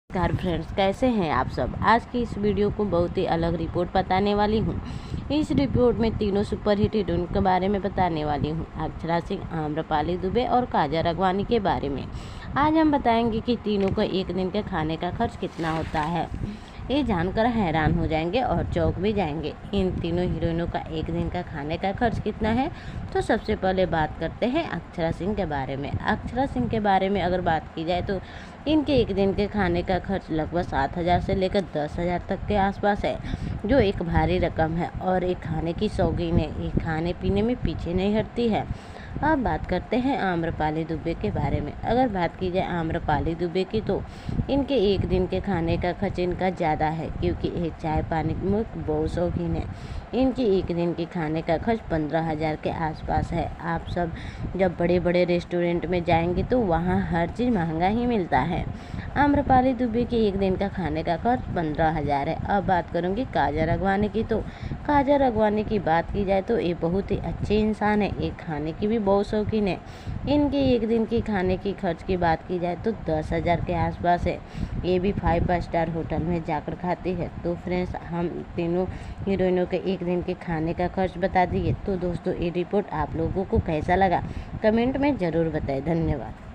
नमस्कार फ्रेंड्स, कैसे हैं आप सब। आज की इस वीडियो को बहुत ही अलग रिपोर्ट बताने वाली हूं। इस रिपोर्ट में तीनों सुपरहिट हीरोइन के बारे में बताने वाली हूं, अक्षरा सिंह, आम्रपाली दुबे और काजल राघवानी के बारे में। आज हम बताएंगे कि तीनों का एक दिन के खाने का खर्च कितना होता है। ये जानकर हैरान हो जाएंगे और चौंक भी जाएंगे। इन तीनों हीरोइनों का एक दिन का खाने का खर्च कितना है, तो सबसे पहले बात करते हैं अक्षरा सिंह के बारे में। अक्षरा सिंह के बारे में अगर बात की जाए तो इनके एक दिन के खाने का खर्च लगभग 7,000 से लेकर 10,000 तक के आसपास है, जो एक भारी रकम है। और एक खाने की शौकीन है, एक खाने पीने में पीछे नहीं हटती है। अब बात करते हैं आम्रपाली दुबे के बारे में। अगर बात की जाए आम्रपाली दुबे की तो इनके एक दिन के खाने का खर्च इनका ज़्यादा है, क्योंकि ये चाय पानी में बहुत शौकीन है। इनकी एक दिन के खाने का खर्च 15,000 के आसपास है। आप सब जब बड़े बड़े रेस्टोरेंट में जाएंगे तो वहाँ हर चीज़ महंगा ही मिलता है। आम्रपाली दुबे के एक दिन का खाने का खर्च 15,000 है। अब बात करूँगी काजल राघवानी की। तो काजल राघवानी की बात की जाए तो ये बहुत ही अच्छे इंसान है, एक खाने की भी बहुत शौकीन है। इनके एक दिन की खाने की खर्च की बात की जाए तो 10,000 के आसपास है। ये भी 5 स्टार होटल में जाकर खाती है। तो फ्रेंड्स, हम तीनों हीरोइनों के एक दिन के खाने का खर्च बता दिए। तो दोस्तों, ये रिपोर्ट आप लोगों को कैसा लगा, कमेंट में ज़रूर बताएं। धन्यवाद।